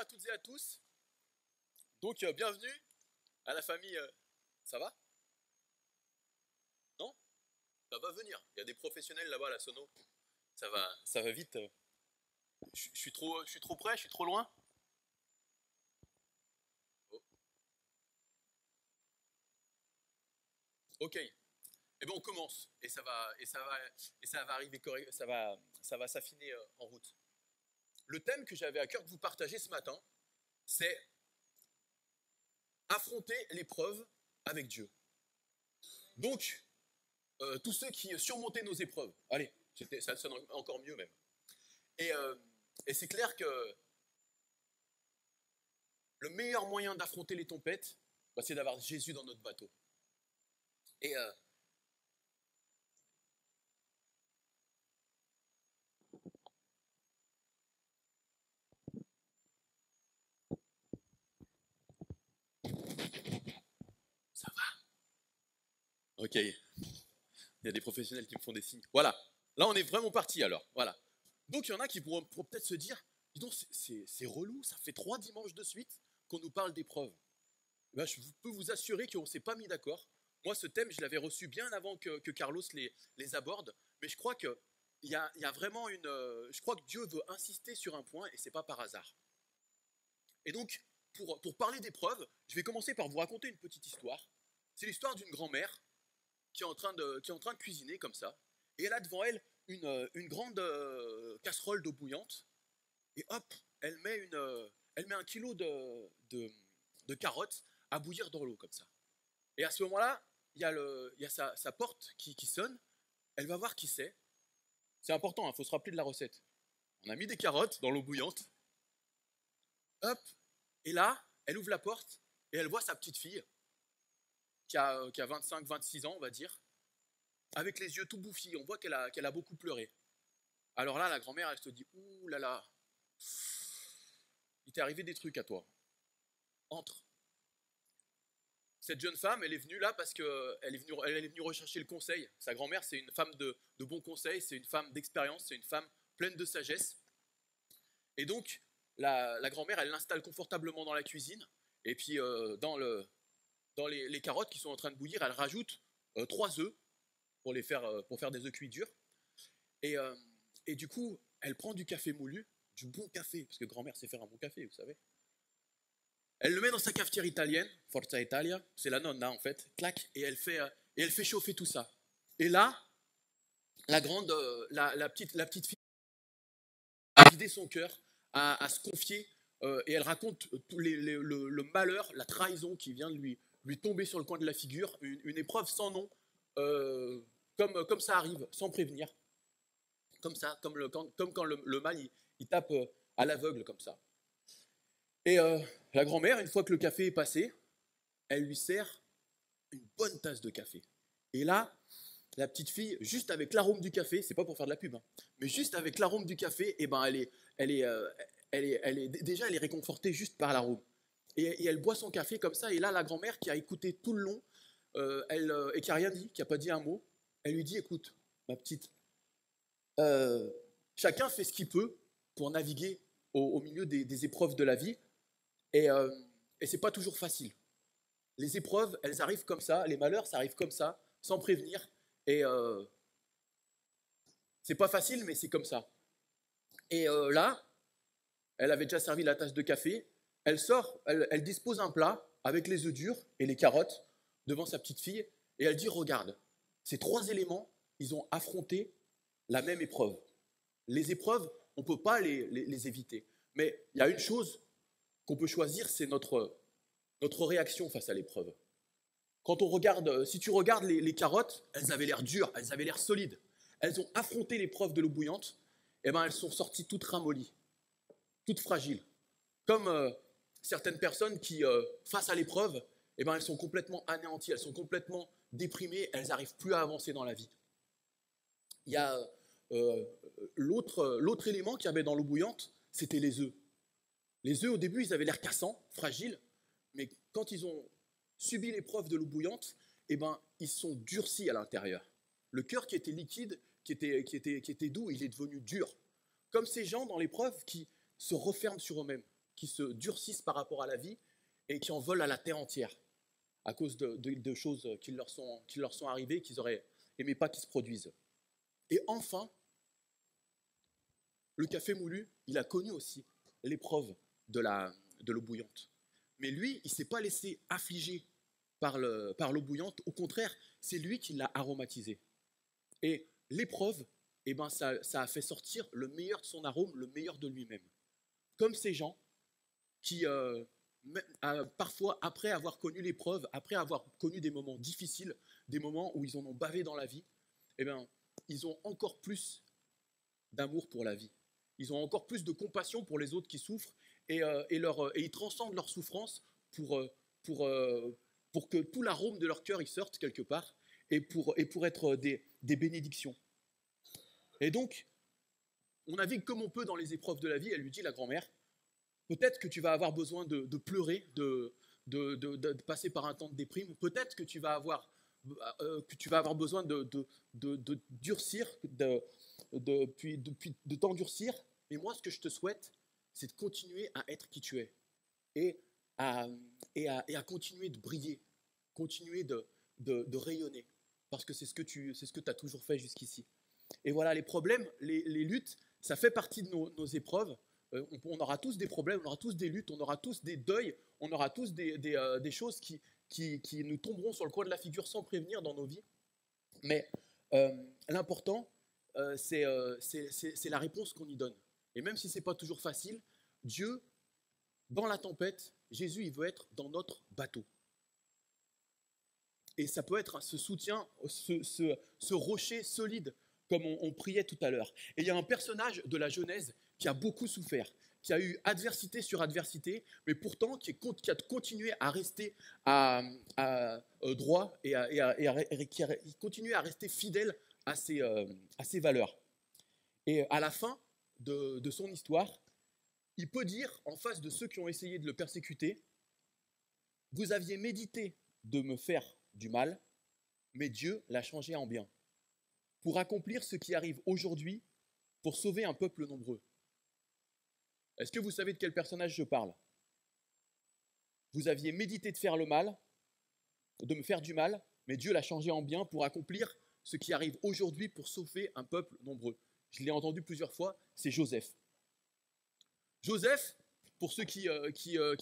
toutes et à tous. Donc, bienvenue à la famille. Ça va? Non? Ça va venir. Il y a des professionnels là-bas à la sono. Ça va vite. Je suis trop près, je suis trop loin. Oh, ok. Eh bien, on commence et ça va arriver correct, ça va s'affiner en route. Le thème que j'avais à cœur de vous partager ce matin, c'est affronter l'épreuve avec Dieu. Donc, tous ceux qui surmontaient nos épreuves. Allez, ça sonne encore mieux même. Et, euh, et c'est clair que le meilleur moyen d'affronter les tempêtes, c'est d'avoir Jésus dans notre bateau. Et ça va. Ok. Il y a des professionnels qui me font des signes. Voilà. Là, on est vraiment parti alors. Voilà. Donc, il y en a qui pourront peut-être se dire, dis donc, c'est relou, ça fait 3 dimanches de suite qu'on nous parle d'épreuves. Ben, je peux vous assurer qu'on ne s'est pas mis d'accord. Moi, ce thème, je l'avais reçu bien avant que Carlos les aborde, mais je crois il y a vraiment je crois que Dieu veut insister sur un point et c'est pas par hasard. Et donc, pour parler d'épreuves, je vais commencer par vous raconter une petite histoire. C'est l'histoire d'une grand-mère qui est qui est en train de cuisiner comme ça, et elle a devant elle une grande casserole d'eau bouillante, et hop, elle met 1 kilo de carottes à bouillir dans l'eau comme ça. Et à ce moment-là, il y a sa porte qui sonne. Elle va voir qui c'est. C'est important, il faut se rappeler de la recette. On a mis des carottes dans l'eau bouillante. Hop. Et là, elle ouvre la porte et elle voit sa petite fille qui a 25-26 ans, on va dire, avec les yeux tout bouffis. On voit qu'elle a beaucoup pleuré. Alors là, la grand-mère, elle se dit, ouh là là, il t'est arrivé des trucs à toi. Entre. Cette jeune femme, elle est venue là parce qu'elle est venue rechercher le conseil. Sa grand-mère, c'est une femme de bon conseil, c'est une femme d'expérience, c'est une femme pleine de sagesse. Et donc, la grand-mère, elle l'installe confortablement dans la cuisine. Et puis, dans les carottes qui sont en train de bouillir, elle rajoute 3 œufs pour faire des œufs cuits durs. Et, euh, et du coup, elle prend du café moulu, du bon café, parce que grand-mère sait faire un bon café, vous savez. Elle le met dans sa cafetière italienne, Forza Italia, c'est la nonna en fait, clac, et elle fait chauffer tout ça. Et là, la petite fille a vidé son cœur, à se confier, et elle raconte le malheur, la trahison qui vient de lui tomber sur le coin de la figure, une épreuve sans nom, euh, comme ça arrive, sans prévenir, comme ça, comme quand le mal il tape à l'aveugle comme ça. Et la grand-mère, une fois que le café est passé, elle lui sert une bonne tasse de café. Et là, la petite fille, juste avec l'arôme du café, c'est pas pour faire de la pub, hein, mais juste avec l'arôme du café, eh ben déjà elle est réconfortée juste par l'arôme. Et elle boit son café comme ça, et là la grand-mère qui a écouté tout le long, et qui a rien dit, qui a pas dit un mot, elle lui dit, écoute, ma petite, euh, chacun fait ce qu'il peut pour naviguer au milieu des épreuves de la vie, et, euh, et c'est pas toujours facile. Les épreuves, elles arrivent comme ça, les malheurs, ça arrive comme ça, sans prévenir. Et c'est pas facile, mais c'est comme ça. Et là, elle avait déjà servi la tasse de café. Elle sort, elle dispose un plat avec les œufs durs et les carottes devant sa petite fille. Et elle dit, regarde, ces 3 éléments, ils ont affronté la même épreuve. Les épreuves, on ne peut pas les éviter. Mais il y a une chose qu'on peut choisir, c'est notre réaction face à l'épreuve. Quand on regarde, si tu regardes les carottes, elles avaient l'air dures, elles avaient l'air solides. Elles ont affronté l'épreuve de l'eau bouillante, et ben elles sont sorties toutes ramollies, toutes fragiles. Comme certaines personnes qui, face à l'épreuve, eh ben elles sont complètement anéanties, elles sont complètement déprimées, elles n'arrivent plus à avancer dans la vie. Il y a euh, l'autre élément qu'il y avait dans l'eau bouillante, c'était les œufs. Les œufs, au début, ils avaient l'air cassants, fragiles, mais quand ils ont subi l'épreuve de l'eau bouillante, eh ben, ils sont durcis à l'intérieur. Le cœur qui était liquide, qui était doux, il est devenu dur. Comme ces gens dans l'épreuve qui se referment sur eux-mêmes, qui se durcissent par rapport à la vie et qui en veulent à la terre entière à cause de choses qui leur sont arrivées, qu'ils auraient aimé pas qu'ils se produisent. Et enfin, le café moulu, il a connu aussi l'épreuve de l'eau bouillante. Mais lui, il ne s'est pas laissé affliger par l'eau bouillante. Au contraire, c'est lui qui l'a aromatisé. Et l'épreuve, eh ben, ça a fait sortir le meilleur de son arôme, le meilleur de lui-même. Comme ces gens qui, parfois, après avoir connu l'épreuve, après avoir connu des moments difficiles, des moments où ils en ont bavé dans la vie, eh ben, ils ont encore plus d'amour pour la vie. Ils ont encore plus de compassion pour les autres qui souffrent et ils transcendent leur souffrance pour que tout l'arôme de leur cœur y sorte quelque part et pour être des bénédictions. Et donc, on navigue comme on peut dans les épreuves de la vie. Elle lui dit, la grand-mère, peut-être que tu vas avoir besoin de pleurer, de passer par un temps de déprime. Peut-être que tu vas avoir besoin de durcir, de t'endurcir. Mais moi, ce que je te souhaite, c'est de continuer à être qui tu es et à continuer de briller, continuer de rayonner, parce que c'est ce que tu as toujours fait jusqu'ici. Et voilà, les problèmes, les luttes, ça fait partie de nos épreuves. On aura tous des problèmes, on aura tous des luttes, on aura tous des deuils, on aura tous des choses qui nous tomberont sur le coin de la figure sans prévenir dans nos vies. Mais l'important, c'est la réponse qu'on y donne. Et même si ce n'est pas toujours facile, Dieu, dans la tempête, Jésus, il veut être dans notre bateau. Et ça peut être ce soutien, ce rocher solide, comme on priait tout à l'heure. Et il y a un personnage de la Genèse qui a beaucoup souffert, qui a eu adversité sur adversité, mais pourtant qui a continué à rester droit et qui a continué à rester fidèle à ses valeurs. Et à la fin de son histoire, il peut dire, en face de ceux qui ont essayé de le persécuter, « Vous aviez médité de me faire du mal, mais Dieu l'a changé en bien, pour accomplir ce qui arrive aujourd'hui, pour sauver un peuple nombreux. » Est-ce que vous savez de quel personnage je parle? Vous aviez médité de faire le mal, de me faire du mal, mais Dieu l'a changé en bien pour accomplir ce qui arrive aujourd'hui pour sauver un peuple nombreux. Je l'ai entendu plusieurs fois, c'est Joseph. Joseph, pour ceux qui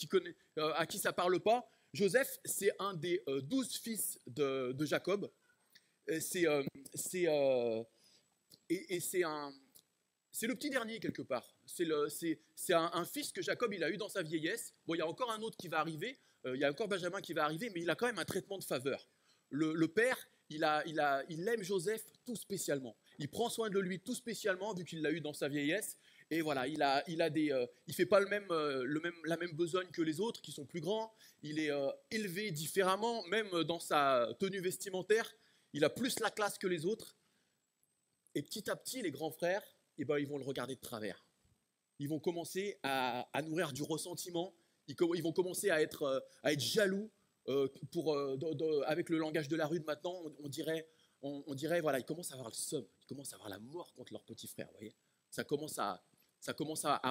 connaissent, à qui ça ne parle pas, Joseph, c'est un des 12 fils de Jacob. C'est le petit dernier quelque part. C'est un fils que Jacob il a eu dans sa vieillesse. Bon, il y a encore un autre qui va arriver, il y a encore Benjamin qui va arriver, mais il a quand même un traitement de faveur. Le père, il aime Joseph tout spécialement. Il prend soin de lui tout spécialement vu qu'il l'a eu dans sa vieillesse. Et voilà, il fait pas la même besogne que les autres qui sont plus grands. Il est élevé différemment, même dans sa tenue vestimentaire. Il a plus la classe que les autres. Et petit à petit, les grands frères, eh ben, ils vont le regarder de travers. Ils vont commencer à nourrir du ressentiment. Ils vont commencer à être jaloux. Avec le langage de la rue de maintenant, on dirait, voilà, ils commencent à avoir le seum. Ils commencent à avoir la mort contre leur petit frère. Vous voyez, ça commence à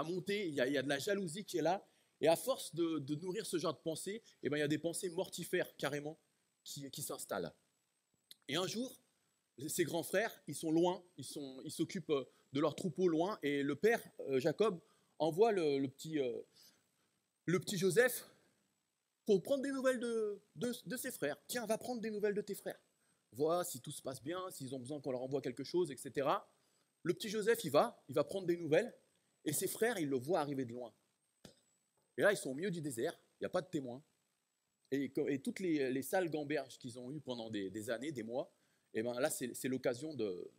monter. Il y a de la jalousie qui est là. Et à force de nourrir ce genre de pensées, eh ben, il y a des pensées mortifères carrément qui s'installent. Et un jour, ces grands frères, ils sont loin, ils s'occupent de leur troupeau loin, et le père, Jacob, envoie le petit Joseph pour prendre des nouvelles de ses frères. Tiens, va prendre des nouvelles de tes frères. Vois si tout se passe bien, s'ils ont besoin qu'on leur envoie quelque chose, etc. Le petit Joseph, il va prendre des nouvelles, et ses frères, ils le voient arriver de loin. Et là, ils sont au milieu du désert, il n'y a pas de témoins, et toutes les sales gamberges qu'ils ont eues pendant des années, des mois, et ben là, c'est l'occasion de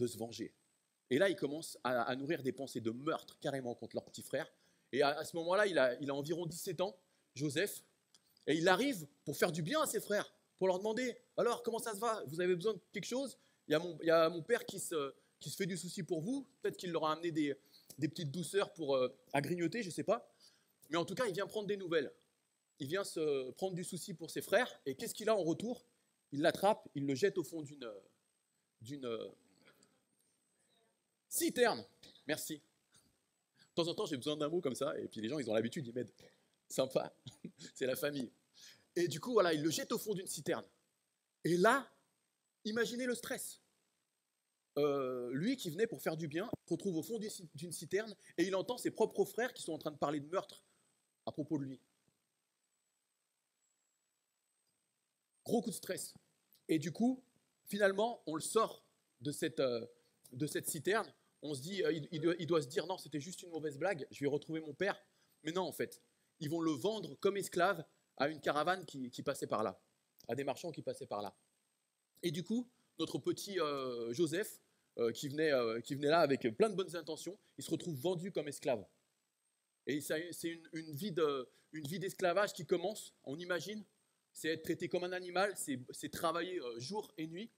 se venger. Et là, ils commencent à nourrir des pensées de meurtre carrément contre leur petit frère. Et à ce moment-là, il a environ 17 ans, Joseph, et il arrive pour faire du bien à ses frères, pour leur demander, alors comment ça se va? Vous avez besoin de quelque chose? Il y a mon père qui se fait du souci pour vous, peut-être qu'il leur a amené des petites douceurs à grignoter, je ne sais pas. Mais en tout cas, il vient prendre des nouvelles. Il vient se prendre du souci pour ses frères, et qu'est-ce qu'il a en retour? Il l'attrape, il le jette au fond d'une citerne. Merci. De temps en temps, j'ai besoin d'un mot comme ça, et puis les gens, ils ont l'habitude, ils m'aident. Sympa, c'est la famille. Et du coup, voilà, il le jette au fond d'une citerne. Et là, imaginez le stress. Lui qui venait pour faire du bien, se retrouve au fond d'une citerne, et il entend ses propres frères qui sont en train de parler de meurtre à propos de lui. Gros coup de stress. Et du coup, finalement, on le sort de cette citerne. On se dit, il doit se dire, non, c'était juste une mauvaise blague, je vais retrouver mon père. Mais non, en fait, ils vont le vendre comme esclave à une caravane qui passait par là, à des marchands qui passaient par là. Et du coup, notre petit Joseph, qui venait là avec plein de bonnes intentions, il se retrouve vendu comme esclave. Et c'est une vie d'esclavage qui commence, on imagine, c'est être traité comme un animal, c'est travailler jour et nuit,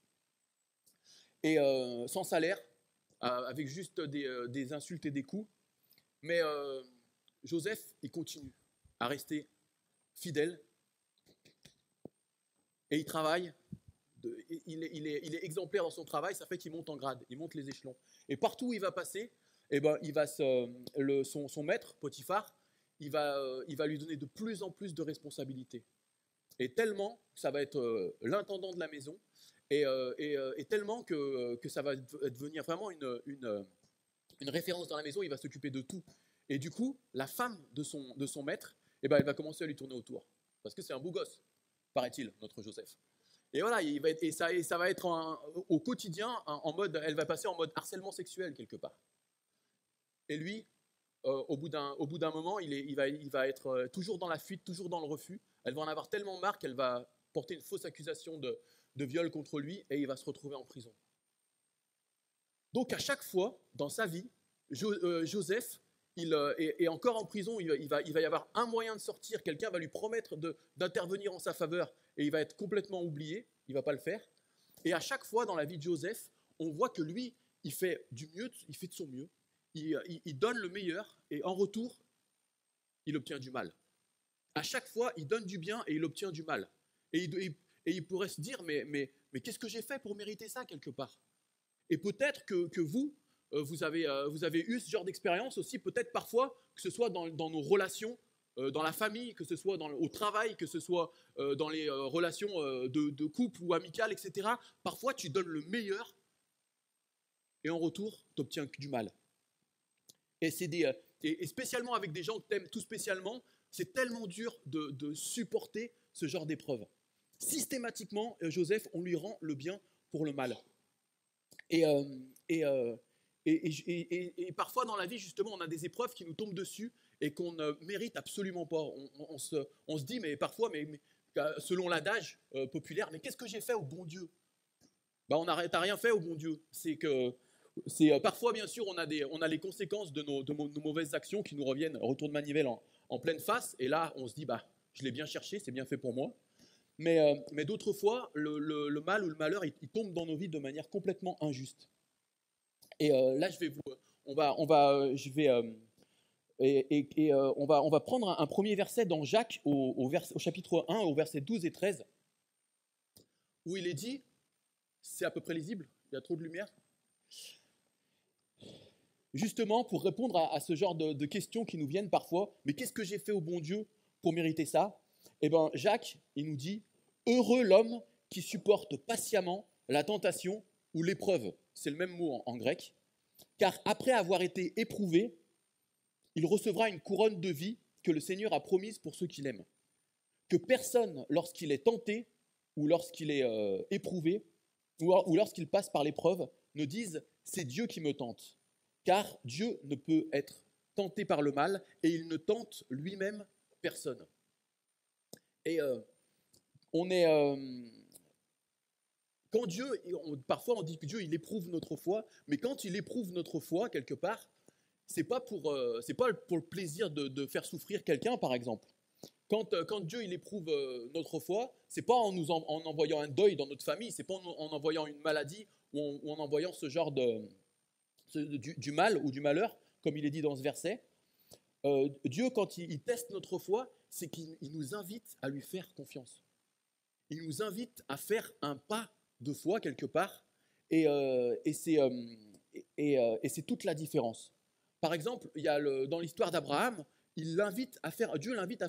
et sans salaire, avec juste des insultes et des coups. Mais Joseph, il continue à rester fidèle, et il travaille, il est exemplaire dans son travail, ça fait qu'il monte en grade, il monte les échelons. Et partout où il va passer, eh ben, son maître, Potiphar, il va lui donner de plus en plus de responsabilités. Et tellement, ça va être l'intendant de la maison, et tellement que ça va devenir vraiment une référence dans la maison, il va s'occuper de tout. Et du coup, la femme de son maître, eh ben, elle va commencer à lui tourner autour. Parce que c'est un beau gosse, paraît-il, notre Joseph. Et voilà, ça va être au quotidien, elle va passer en mode harcèlement sexuel quelque part. Et lui, au bout d'un moment, il va être toujours dans la fuite, toujours dans le refus. Elle va en avoir tellement marre qu'elle va porter une fausse accusation de viol contre lui, et il va se retrouver en prison. Donc à chaque fois, dans sa vie, Joseph, il est encore en prison, il va y avoir un moyen de sortir, quelqu'un va lui promettre d'intervenir en sa faveur, et il va être complètement oublié, il ne va pas le faire. Et à chaque fois dans la vie de Joseph, on voit que lui, il fait du mieux, il fait de son mieux, il donne le meilleur, et en retour, il obtient du mal. À chaque fois, il donne du bien et il obtient du mal. Et il pourrait se dire, mais qu'est-ce que j'ai fait pour mériter ça quelque part? Et peut-être que vous avez eu ce genre d'expérience aussi, peut-être parfois, que ce soit dans nos relations, dans la famille, que ce soit au travail, que ce soit dans les relations de couple ou amicales, etc. Parfois, tu donnes le meilleur et en retour, tu obtiens du mal. Et spécialement avec des gens que tu aimes tout spécialement, c'est tellement dur de supporter ce genre d'épreuve. Systématiquement, Joseph, on lui rend le bien pour le mal. Et parfois dans la vie, justement, on a des épreuves qui nous tombent dessus et qu'on ne mérite absolument pas. On se dit, mais parfois, selon l'adage populaire, mais qu'est-ce que j'ai fait au bon Dieu? T'as rien fait au bon Dieu. Parfois, bien sûr, on a les conséquences de nos mauvaises actions qui nous reviennent, retour de manivelle en pleine face, et là, on se dit, je l'ai bien cherché, c'est bien fait pour moi. Mais d'autres fois, le mal ou le malheur, il tombe dans nos vies de manière complètement injuste. Et là, on va prendre un premier verset dans Jacques, au chapitre 1, au verset 12 et 13, où il est dit, c'est à peu près lisible, il y a trop de lumière, justement pour répondre à ce genre de questions qui nous viennent parfois, mais qu'est-ce que j'ai fait au bon Dieu pour mériter ça? Eh bien, Jacques, il nous dit, heureux l'homme qui supporte patiemment la tentation ou l'épreuve, c'est le même mot en grec, car après avoir été éprouvé, il recevra une couronne de vie que le Seigneur a promise pour ceux qui l'aiment. Que personne, lorsqu'il est tenté ou lorsqu'il est éprouvé ou lorsqu'il passe par l'épreuve, ne dise « c'est Dieu qui me tente », car Dieu ne peut être tenté par le mal et il ne tente lui-même personne. Et quand Dieu, parfois on dit que Dieu il éprouve notre foi, mais quand il éprouve notre foi quelque part, c'est pas pour le plaisir de faire souffrir quelqu'un par exemple. Quand Dieu il éprouve notre foi, c'est pas en envoyant un deuil dans notre famille, c'est pas en envoyant une maladie ou en envoyant ce genre du mal ou du malheur, comme il est dit dans ce verset. Dieu, quand il teste notre foi, c'est qu'il nous invite à lui faire confiance. Il nous invite à faire un pas de foi quelque part, et c'est toute la différence. Par exemple, il y a dans l'histoire d'Abraham, Dieu l'invite à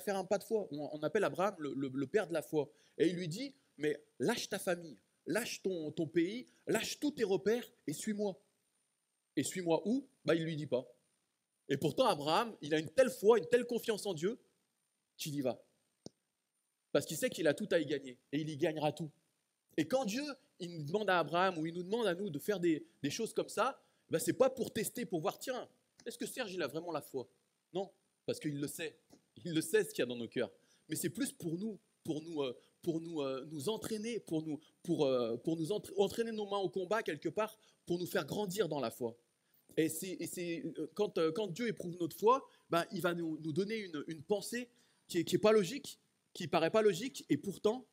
faire un pas de foi. On appelle Abraham le père de la foi. Et il lui dit, mais lâche ta famille, lâche ton pays, lâche tous tes repères et suis-moi. Et suis-moi où? Il ne lui dit pas. Et pourtant, Abraham, il a une telle foi, une telle confiance en Dieu, qu'il y va. Parce qu'il sait qu'il a tout à y gagner. Et il y gagnera tout. Et quand Dieu, il nous demande à Abraham, ou il nous demande à nous de faire des choses comme ça, ce n'est pas pour tester, pour voir, tiens, est-ce que Serge, il a vraiment la foi? Non, parce qu'il le sait. Il le sait ce qu'il y a dans nos cœurs. Mais c'est plus pour nous nous entraîner, entraîner nos mains au combat quelque part, pour nous faire grandir dans la foi. Et quand Dieu éprouve notre foi, il va nous donner une pensée qui est pas logique, qui paraît pas logique, et pourtant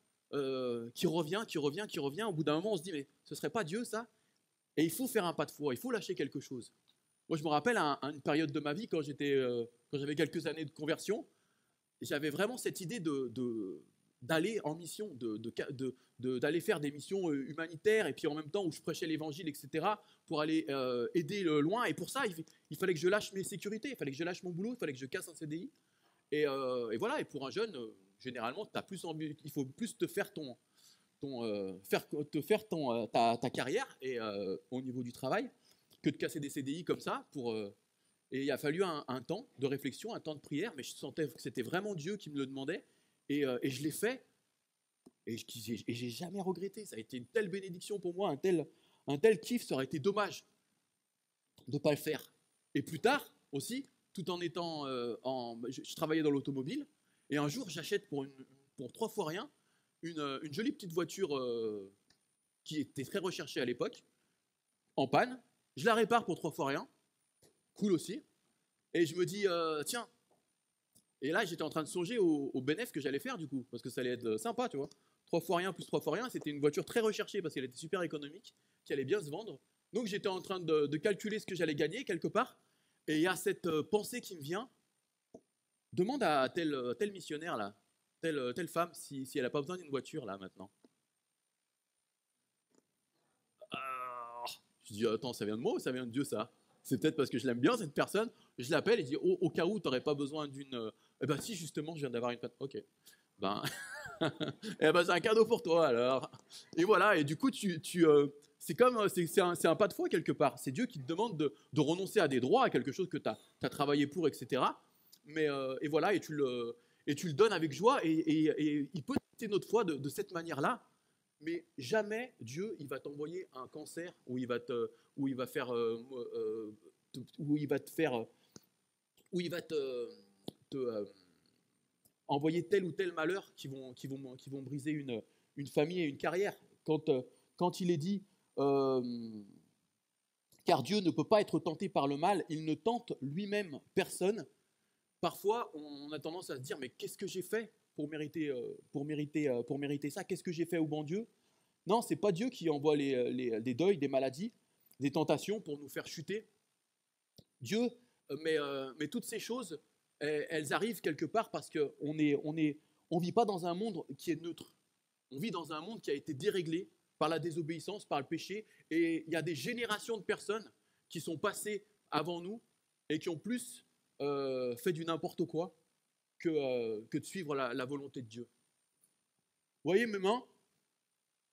qui revient. Au bout d'un moment, on se dit, mais ce serait pas Dieu ça? Et il faut faire un pas de foi, il faut lâcher quelque chose. Moi, je me rappelle à une période de ma vie, quand j'avais quelques années de conversion, j'avais vraiment cette idée d'aller en mission, d'aller faire des missions humanitaires, et puis en même temps où je prêchais l'évangile, etc., pour aller aider loin. Et pour ça, il fallait que je lâche mes sécurités, il fallait que je lâche mon boulot, il fallait que je casse un CDI. Et voilà, et pour un jeune, généralement, il faut plus te faire ta carrière et, au niveau du travail, que de casser des CDI comme ça. Et il a fallu un temps de réflexion, un temps de prière, mais je sentais que c'était vraiment Dieu qui me le demandait. Et je l'ai fait, et j'ai jamais regretté. Ça a été une telle bénédiction pour moi, un tel kiff. Ça aurait été dommage de ne pas le faire. Et plus tard aussi, tout en étant je travaillais dans l'automobile, et un jour j'achète pour 3 fois rien une jolie petite voiture qui était très recherchée à l'époque, en panne. Je la répare pour 3 fois rien, cool aussi. Et je me dis, tiens. Et là, j'étais en train de songer au bénéfice que j'allais faire du coup, parce que ça allait être sympa, tu vois. 3 fois rien plus 3 fois rien, c'était une voiture très recherchée parce qu'elle était super économique, qui allait bien se vendre. Donc j'étais en train de calculer ce que j'allais gagner quelque part. Et il y a cette pensée qui me vient. Demande à tel missionnaire là, telle femme, si elle n'a pas besoin d'une voiture là maintenant. Je dis, attends, ça vient de moi ou ça vient de Dieu ça? C'est peut-être parce que je l'aime bien cette personne. Je l'appelle et je dis, au cas où tu n'aurais pas besoin d'une... Eh ben si, justement, je viens d'avoir une... Ok. Ben, c'est un cadeau pour toi alors. Et voilà, et du coup, c'est comme, c'est un pas de foi quelque part. C'est Dieu qui te demande de renoncer à des droits, à quelque chose que tu as travaillé pour, etc. Mais, et voilà, et tu le donnes avec joie, et il peut tester notre foi de cette manière-là, mais jamais Dieu, il va t'envoyer un cancer, où il va te faire, envoyer tel ou tel malheur qui vont briser une famille et une carrière. Quand il est dit, car Dieu ne peut pas être tenté par le mal, il ne tente lui-même personne. Parfois, on a tendance à se dire, mais qu'est-ce que j'ai fait pour mériter ça? Qu'est-ce que j'ai fait au bon Dieu? Non, c'est pas Dieu qui envoie des deuils, des maladies, des tentations pour nous faire chuter. Dieu, mais toutes ces choses, elles arrivent quelque part parce qu'on vit pas dans un monde qui est neutre. On vit dans un monde qui a été déréglé par la désobéissance, par le péché, et il y a des générations de personnes qui sont passées avant nous et qui ont plus fait du n'importe quoi que de suivre la volonté de Dieu. Vous voyez mes mains?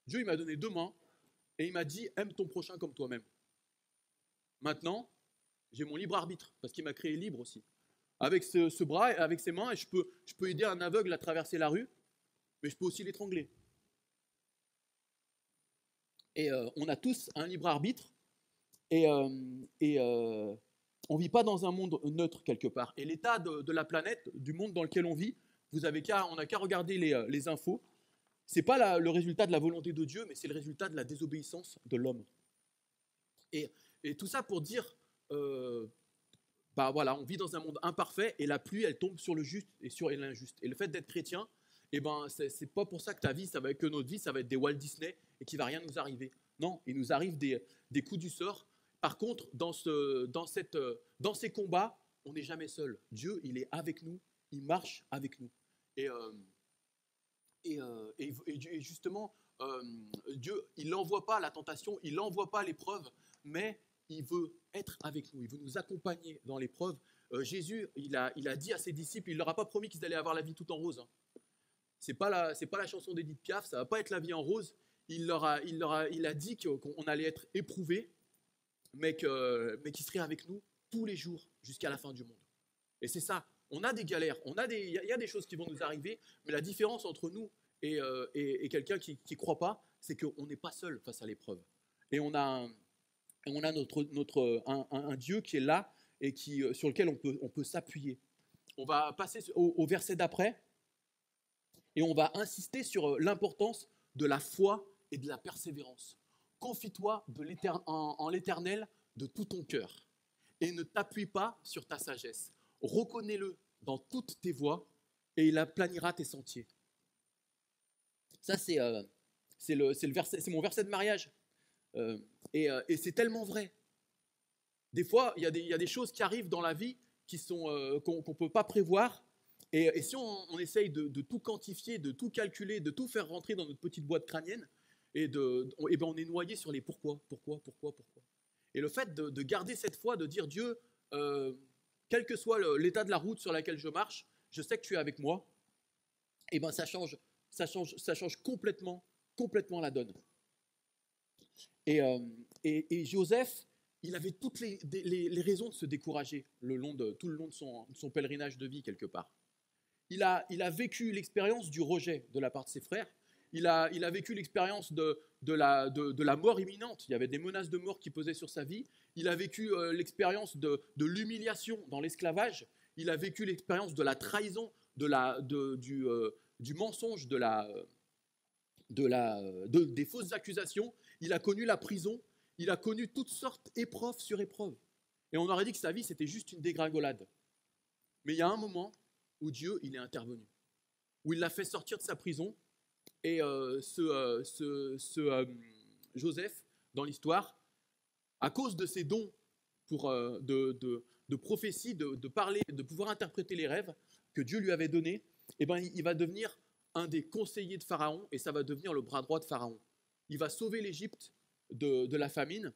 Dieu, il m'a donné 2 mains et il m'a dit, aime ton prochain comme toi-même. Maintenant, j'ai mon libre arbitre parce qu'il m'a créé libre aussi. Avec ce bras, avec ces mains, je peux aider un aveugle à traverser la rue, mais je peux aussi l'étrangler. Et on a tous un libre arbitre, et on ne vit pas dans un monde neutre quelque part. Et l'état de la planète, du monde dans lequel on vit, on n'a qu'à regarder les infos. Ce n'est pas le résultat de la volonté de Dieu, mais c'est le résultat de la désobéissance de l'homme. Et tout ça pour dire, voilà, on vit dans un monde imparfait, et la pluie, elle tombe sur le juste et sur l'injuste. Et le fait d'être chrétien, c'est pas pour ça que notre vie, ça va être des Walt Disney et qu'il va rien nous arriver. Non, il nous arrive des coups du sort. Par contre, dans ces combats, on n'est jamais seul. Dieu, il est avec nous, il marche avec nous. Et justement, Dieu, il n'envoie pas la tentation, il n'envoie pas l'épreuve, mais il veut être avec nous, il veut nous accompagner dans l'épreuve. Jésus, il a dit à ses disciples, il ne leur a pas promis qu'ils allaient avoir la vie tout en rose. Hein. C'est pas la chanson d'Edith Piaf, ça va pas être la vie en rose. Il a dit qu'on allait être éprouvés, mais qu'il serait avec nous tous les jours jusqu'à la fin du monde. Et c'est ça, on a des galères, il y a des choses qui vont nous arriver, mais la différence entre nous et quelqu'un qui ne croit pas, c'est qu'on n'est pas seul face à l'épreuve. Et on a un Dieu qui est là et sur lequel on peut s'appuyer. On va passer au verset d'après et on va insister sur l'importance de la foi et de la persévérance. Confie-toi en l'Éternel de tout ton cœur et ne t'appuie pas sur ta sagesse. Reconnais-le dans toutes tes voies et il aplanira tes sentiers. Ça, c'est mon verset de mariage. Et c'est tellement vrai. Des fois, il y a des choses qui arrivent dans la vie qu'on ne peut pas prévoir. Et si on essaye de tout quantifier, de tout calculer, de tout faire rentrer dans notre petite boîte crânienne, on est noyé sur les pourquoi. Et le fait de garder cette foi, de dire Dieu, quel que soit l'état de la route sur laquelle je marche, je sais que tu es avec moi, et ça change complètement la donne. Et Joseph, il avait toutes les raisons de se décourager tout le long de son pèlerinage de vie quelque part. Il a vécu l'expérience du rejet de la part de ses frères. Il a vécu l'expérience de la mort imminente. Il y avait des menaces de mort qui pesaient sur sa vie. Il a vécu l'expérience de l'humiliation dans l'esclavage. Il a vécu l'expérience de la trahison, du mensonge, des fausses accusations. Il a connu la prison. Il a connu toutes sortes d'épreuves sur épreuves. Et on aurait dit que sa vie, c'était juste une dégringolade. Mais il y a un moment où Dieu, il est intervenu, où il l'a fait sortir de sa prison. Et Joseph, dans l'histoire, à cause de ses dons de prophétie, de parler, de pouvoir interpréter les rêves que Dieu lui avait donnés, il va devenir un des conseillers de Pharaon et ça va devenir le bras droit de Pharaon. Il va sauver l'Égypte de la famine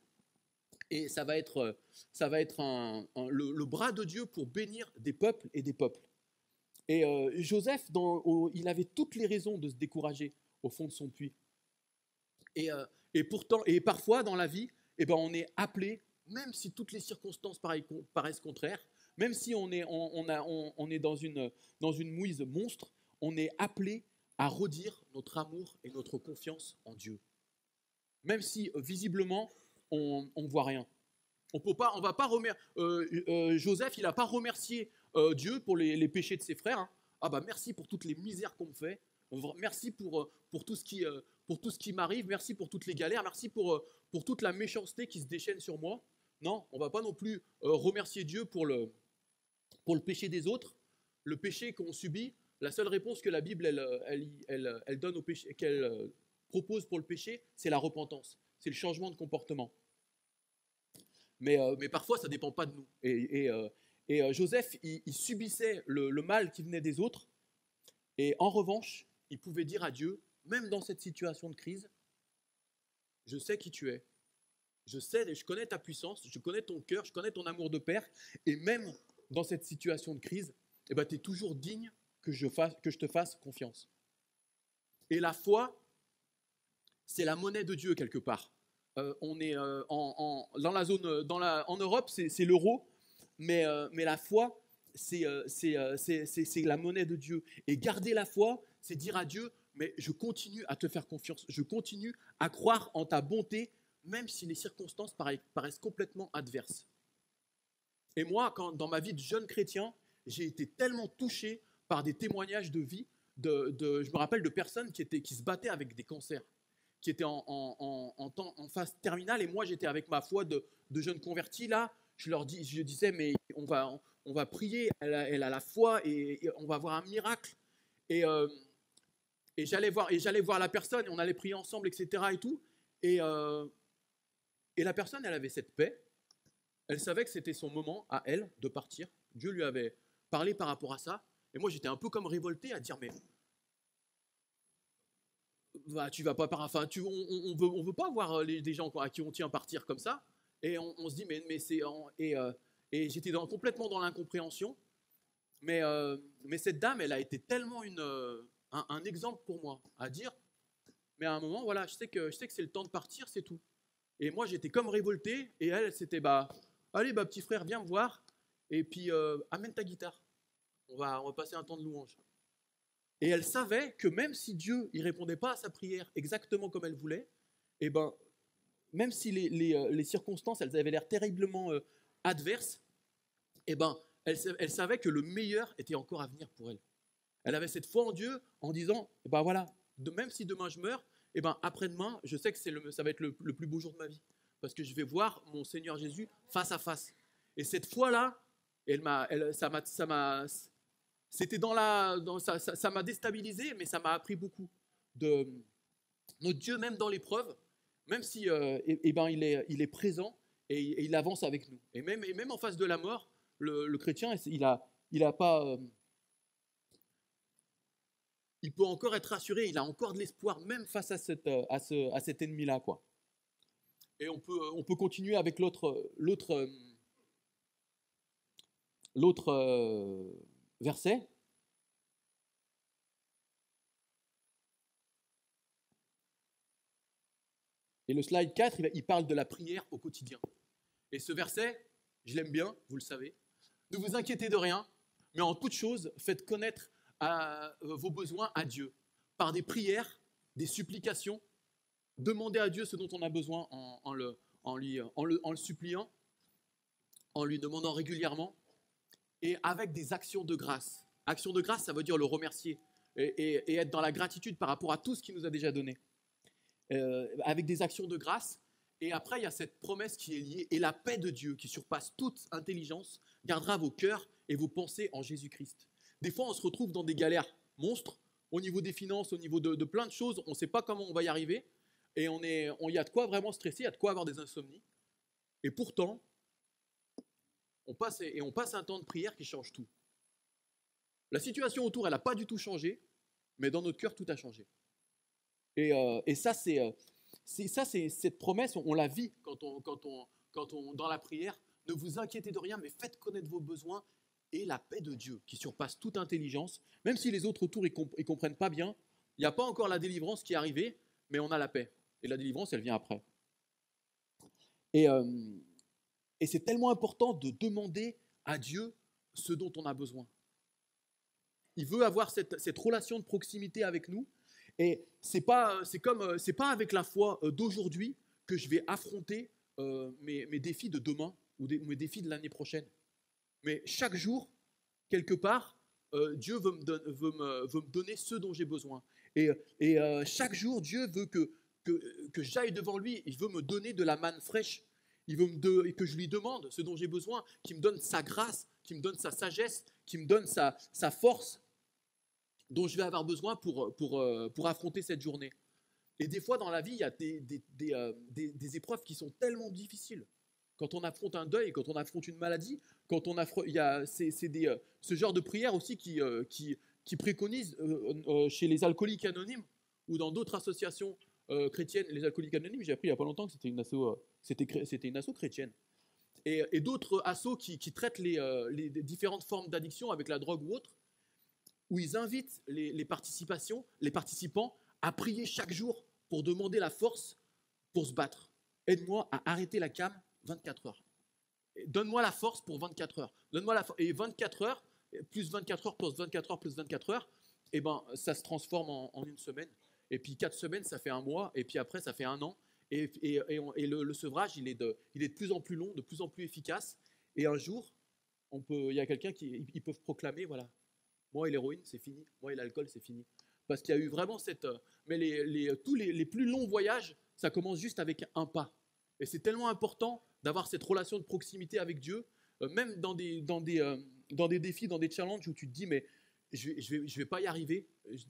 et ça va être le bras de Dieu pour bénir des peuples et des peuples. Et Joseph, il avait toutes les raisons de se décourager au fond de son puits. Et pourtant, et parfois dans la vie, on est appelé, même si toutes les circonstances paraissent contraires, même si on est dans une mouise monstre, on est appelé à redire notre amour et notre confiance en Dieu. Même si visiblement on ne voit rien. On va pas Joseph, il n'a pas remercié Dieu pour les péchés de ses frères. Hein. Ah bah merci pour toutes les misères qu'on me fait. Merci pour tout ce qui m'arrive. Merci pour toutes les galères. Merci pour toute la méchanceté qui se déchaîne sur moi. Non, on ne va pas non plus remercier Dieu pour le péché des autres, le péché qu'on subit. La seule réponse que la Bible elle donne au péché, qu'elle propose pour le péché, c'est la repentance. C'est le changement de comportement. Mais parfois, ça ne dépend pas de nous. Et Joseph, il subissait le mal qui venait des autres. Et en revanche, il pouvait dire à Dieu, même dans cette situation de crise, je sais qui tu es. Je connais ta puissance, je connais ton cœur, je connais ton amour de père. Et même dans cette situation de crise, tu es toujours digne que je te fasse confiance. Et la foi, c'est la monnaie de Dieu quelque part. On est dans la zone, en Europe, c'est l'euro, mais la foi, c'est la monnaie de Dieu. Et garder la foi, c'est dire à Dieu, mais je continue à te faire confiance, je continue à croire en ta bonté, même si les circonstances paraissent complètement adverses. Et moi, dans ma vie de jeune chrétien, j'ai été tellement touché par des témoignages de vie, je me rappelle de personnes qui se battaient avec des cancers, qui étaient en phase terminale, et moi j'étais avec ma foi de jeune converti là, je disais mais on va prier, elle a la foi et on va voir un miracle, et j'allais voir la personne et on allait prier ensemble, etc. et tout, et la personne elle avait cette paix, elle savait que c'était son moment à elle de partir, Dieu lui avait parlé par rapport à ça, et moi j'étais un peu comme révolté à dire mais tu vas pas on veut pas voir des gens à qui on tient partir comme ça. Et on se dit, mais et j'étais complètement dans l'incompréhension. Mais cette dame, elle a été tellement un exemple pour moi, à dire, mais à un moment, voilà, je sais que c'est le temps de partir, c'est tout. Et moi, j'étais comme révolté, et elle, c'était, allez, petit frère, viens me voir, et puis amène ta guitare. On va passer un temps de louange. Et elle savait que même si Dieu ne répondait pas à sa prière exactement comme elle voulait, et même si les circonstances, elles avaient l'air terriblement adverses, elle savait que le meilleur était encore à venir pour elle. Elle avait cette foi en Dieu en disant, voilà, même si demain je meurs, après-demain, je sais que ça va être le plus beau jour de ma vie. Parce que je vais voir mon Seigneur Jésus face à face. Et cette foi-là, c'était ça m'a déstabilisé, mais ça m'a appris beaucoup. Notre Dieu, même dans l'épreuve, même si il est présent et il avance avec nous. Et même en face de la mort, le chrétien, il a pas... il peut encore être rassuré, il a encore de l'espoir, même face à cet ennemi-là, quoi. Et on peut continuer avec l'autre verset. Et le slide 4, il parle de la prière au quotidien. Et ce verset, je l'aime bien, vous le savez. Ne vous inquiétez de rien, mais en toute chose, faites connaître vos besoins à Dieu. Par des prières, des supplications, demandez à Dieu ce dont on a besoin en le suppliant, en lui demandant régulièrement, et avec des actions de grâce. Action de grâce, ça veut dire le remercier et être dans la gratitude par rapport à tout ce qu'il nous a déjà donné. Avec des actions de grâce. Et après, il y a cette promesse qui est liée. Et la paix de Dieu, qui surpasse toute intelligence, gardera vos cœurs et vos pensées en Jésus-Christ. Des fois, on se retrouve dans des galères monstres, au niveau des finances, au niveau de plein de choses. On ne sait pas comment on va y arriver. Et il y a de quoi vraiment stresser, il y a de quoi avoir des insomnies. Et pourtant, on passe un temps de prière qui change tout. La situation autour, elle n'a pas du tout changé, mais dans notre cœur, tout a changé. Et ça, c'est cette promesse, on la vit quand on dans la prière. Ne vous inquiétez de rien, mais faites connaître vos besoins et la paix de Dieu qui surpasse toute intelligence. Même si les autres autour ils comprennent pas bien, il n'y a pas encore la délivrance qui est arrivée, mais on a la paix. Et la délivrance, elle vient après. Et c'est tellement important de demander à Dieu ce dont on a besoin. Il veut avoir cette relation de proximité avec nous. Et c'est pas avec la foi d'aujourd'hui que je vais affronter mes défis de demain ou mes défis de l'année prochaine. Mais chaque jour, quelque part, Dieu veut me donner ce dont j'ai besoin. Et chaque jour, Dieu veut que j'aille devant lui. Il veut me donner de la manne fraîche. Il veut que je lui demande ce dont j'ai besoin, qu'il me donne sa grâce, qu'il me donne sa sagesse, qu'il me donne sa force dont je vais avoir besoin pour affronter cette journée. Et des fois, dans la vie, il y a des épreuves qui sont tellement difficiles. Quand on affronte un deuil, quand on affronte une maladie, il y a ce genre de prière aussi qui préconise chez les alcooliques anonymes ou dans d'autres associations chrétiennes. Les alcooliques anonymes, j'ai appris il n'y a pas longtemps que c'était une asso chrétienne. Et d'autres assos qui traitent les différentes formes d'addiction avec la drogue ou autre, où ils invitent les participants à prier chaque jour pour demander la force pour se battre. Aide-moi à arrêter la cam 24 heures. Donne-moi la force pour 24 heures. Et 24 heures, plus 24 heures, plus 24 heures, plus 24 heures, ça se transforme en une semaine. Et puis 4 semaines, ça fait un mois. Et puis après, ça fait un an. Et le sevrage, il est de plus en plus long, de plus en plus efficace. Et un jour, il y a quelqu'un ils peuvent proclamer, voilà, moi et l'héroïne, c'est fini. Moi et l'alcool, c'est fini. Parce qu'il y a eu vraiment mais tous les plus longs voyages, ça commence juste avec un pas. Et c'est tellement important d'avoir cette relation de proximité avec Dieu, même dans des défis, dans des challenges où tu te dis, mais je vais pas y arriver.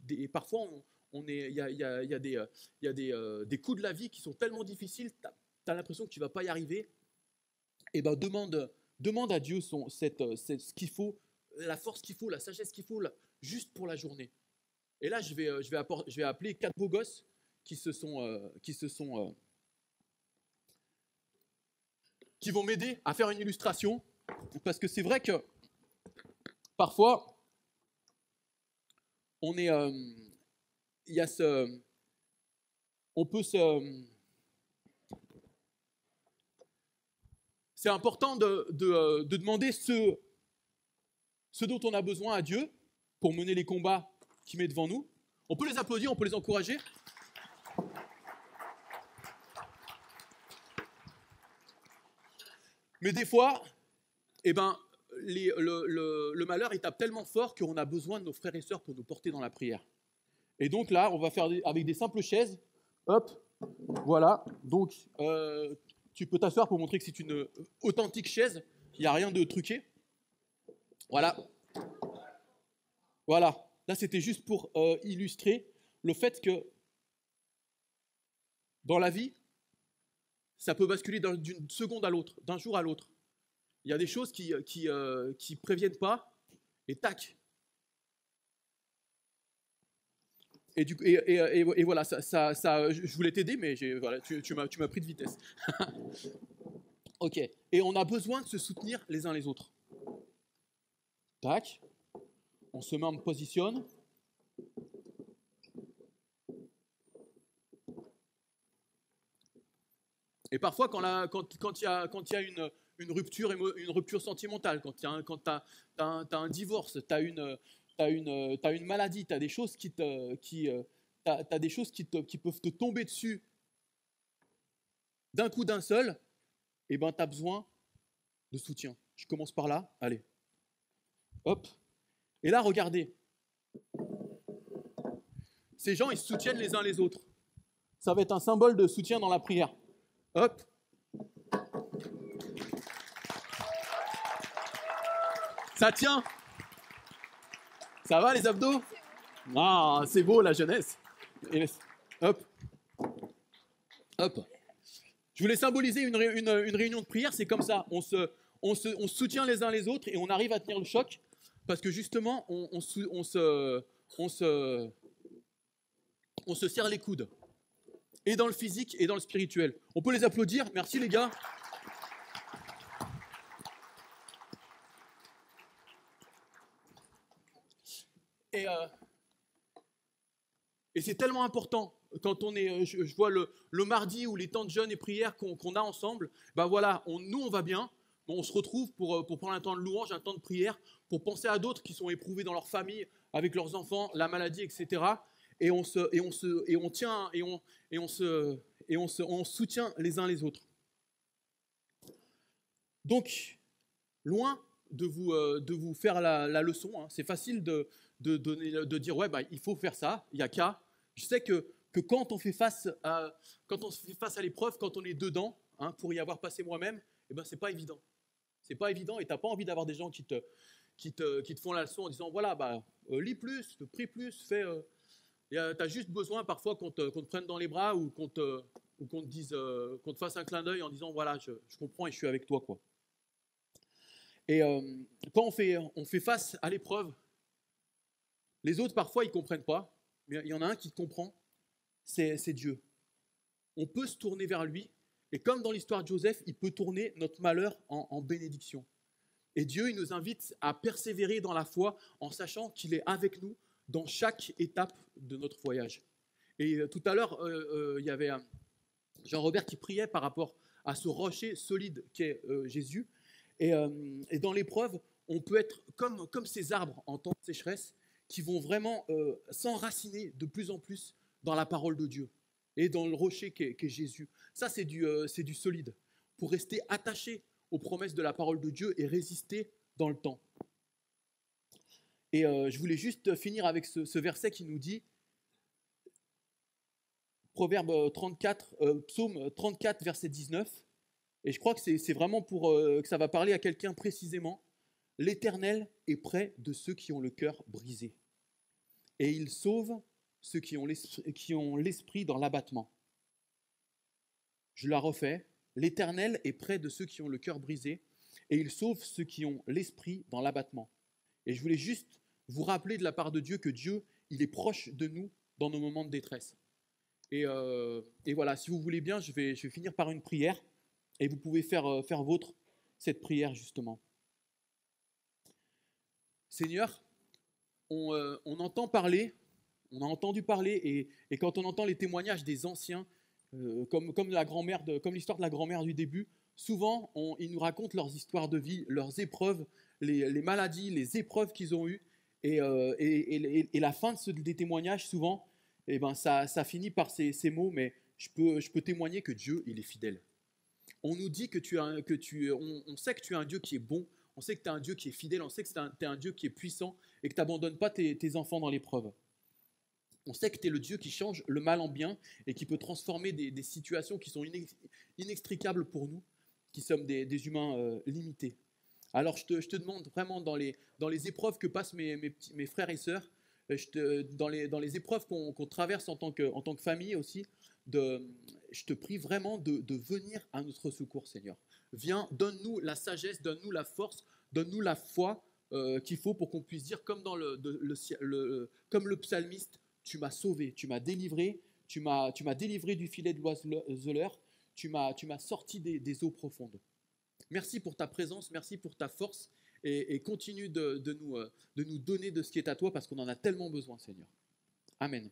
Et parfois, il y a des coups de la vie qui sont tellement difficiles, tu as l'impression que tu vas pas y arriver. Et demande à Dieu ce qu'il faut, la force qu'il faut, la sagesse qu'il faut, juste pour la journée. Et là, je vais appeler 4 beaux gosses qui se sont qui vont m'aider à faire une illustration, parce que c'est vrai que parfois, on est, il y a on peut c'est important de demander ce dont on a besoin à Dieu pour mener les combats qu'il met devant nous. On peut les applaudir, on peut les encourager. Mais des fois, eh ben, le malheur, il tape tellement fort qu'on a besoin de nos frères et sœurs pour nous porter dans la prière. Et donc là, on va faire avec des simples chaises. Hop, voilà. Donc, tu peux t'asseoir pour montrer que c'est une authentique chaise. Il n'y a rien de truqué. Voilà. Voilà. Là, c'était juste pour illustrer le fait que dans la vie, ça peut basculer d'une seconde à l'autre, d'un jour à l'autre. Il y a des choses qui préviennent pas, et tac. Et voilà, je voulais t'aider, mais voilà, tu m'as pris de vitesse. Ok. Et on a besoin de se soutenir les uns les autres. Tac. On se met en positionne. Et parfois, quand il y a une rupture sentimentale, quand tu as un divorce, tu as une maladie, tu as des choses qui peuvent te tomber dessus d'un coup d'un seul, et ben tu as besoin de soutien. Je commence par là, allez. Hop. Et là, regardez. Ces gens, ils se soutiennent les uns les autres. Ça va être un symbole de soutien dans la prière. Hop. Ça tient. Ça va les abdos? Ah, c'est beau la jeunesse. Et hop. Hop. Je voulais symboliser une réunion de prière, c'est comme ça. On se soutient les uns les autres et on arrive à tenir le choc parce que justement, on se serre les coudes. Et dans le physique et dans le spirituel. On peut les applaudir. Merci les gars. Et c'est tellement important quand on est, je vois le mardi ou les temps de jeûne et prière qu'on a ensemble. Ben voilà, nous on va bien. On se retrouve pour prendre un temps de louange, un temps de prière, pour penser à d'autres qui sont éprouvés dans leur famille, avec leurs enfants, la maladie, etc. Et on soutient les uns les autres. Donc, loin de vous faire la leçon, hein, c'est facile de dire ouais, bah, il faut faire ça, il n'y a qu'à. Je sais que quand on fait face à l'épreuve, quand on est dedans, hein, pour y avoir passé moi-même, eh ben, c'est pas évident. C'est pas évident et tu n'as pas envie d'avoir des gens qui te font la leçon en disant voilà, bah, lis plus, prie plus, fais. Tu as juste besoin parfois qu'on te prenne dans les bras ou qu'on te dise, qu'on te fasse un clin d'œil en disant voilà, je comprends et je suis avec toi, quoi. Et quand on fait face à l'épreuve, les autres parfois ils comprennent pas, mais il y en a un qui comprend, c'est Dieu. On peut se tourner vers lui et comme dans l'histoire de Joseph, il peut tourner notre malheur en bénédiction. Et Dieu, il nous invite à persévérer dans la foi en sachant qu'il est avec nous dans chaque étape de notre voyage. Et tout à l'heure, il y avait Jean-Robert qui priait par rapport à ce rocher solide qu'est Jésus. Et dans l'épreuve, on peut être comme ces arbres en temps de sécheresse qui vont vraiment s'enraciner de plus en plus dans la parole de Dieu et dans le rocher qu'est Jésus. Ça, c'est du solide pour rester attaché aux promesses de la parole de Dieu et résister dans le temps. Et je voulais juste finir avec ce verset qui nous dit, Psaume 34, verset 19, et je crois que c'est vraiment que ça va parler à quelqu'un précisément. L'Éternel est près de ceux qui ont le cœur brisé, et il sauve ceux qui ont l'esprit dans l'abattement. Je la refais. L'Éternel est près de ceux qui ont le cœur brisé, et il sauve ceux qui ont l'esprit dans l'abattement. Et je voulais juste vous rappeler de la part de Dieu que Dieu, il est proche de nous dans nos moments de détresse. Et voilà, si vous voulez bien, je vais finir par une prière. Et vous pouvez faire vôtre cette prière, justement. Seigneur, on entend parler, on a entendu parler, et quand on entend les témoignages des anciens, comme l'histoire de la grand-mère du début, souvent, ils nous racontent leurs histoires de vie, leurs épreuves, les maladies, les épreuves qu'ils ont eues, et la fin des témoignages, souvent, eh ben, ça finit par ces mots, mais je peux témoigner que Dieu, il est fidèle. On nous dit on sait que tu es un Dieu qui est bon, on sait que tu es un Dieu qui est fidèle, on sait que tu es un Dieu qui est puissant et que tu n'abandonnes pas tes enfants dans l'épreuve. On sait que tu es le Dieu qui change le mal en bien et qui peut transformer des situations qui sont inextricables pour nous, qui sommes des humains limités. Alors je te demande vraiment dans les épreuves que passent mes frères et sœurs, dans les épreuves qu'on traverse en tant que famille aussi, je te prie vraiment de venir à notre secours, Seigneur. Viens, donne-nous la sagesse, donne-nous la force, donne-nous la foi qu'il faut pour qu'on puisse dire comme le psalmiste, tu m'as sauvé, tu m'as délivré, tu m'as délivré du filet de l'oiseleur, tu m'as sorti des eaux profondes. Merci pour ta présence, merci pour ta force et continue de nous donner de ce qui est à toi parce qu'on en a tellement besoin, Seigneur. Amen.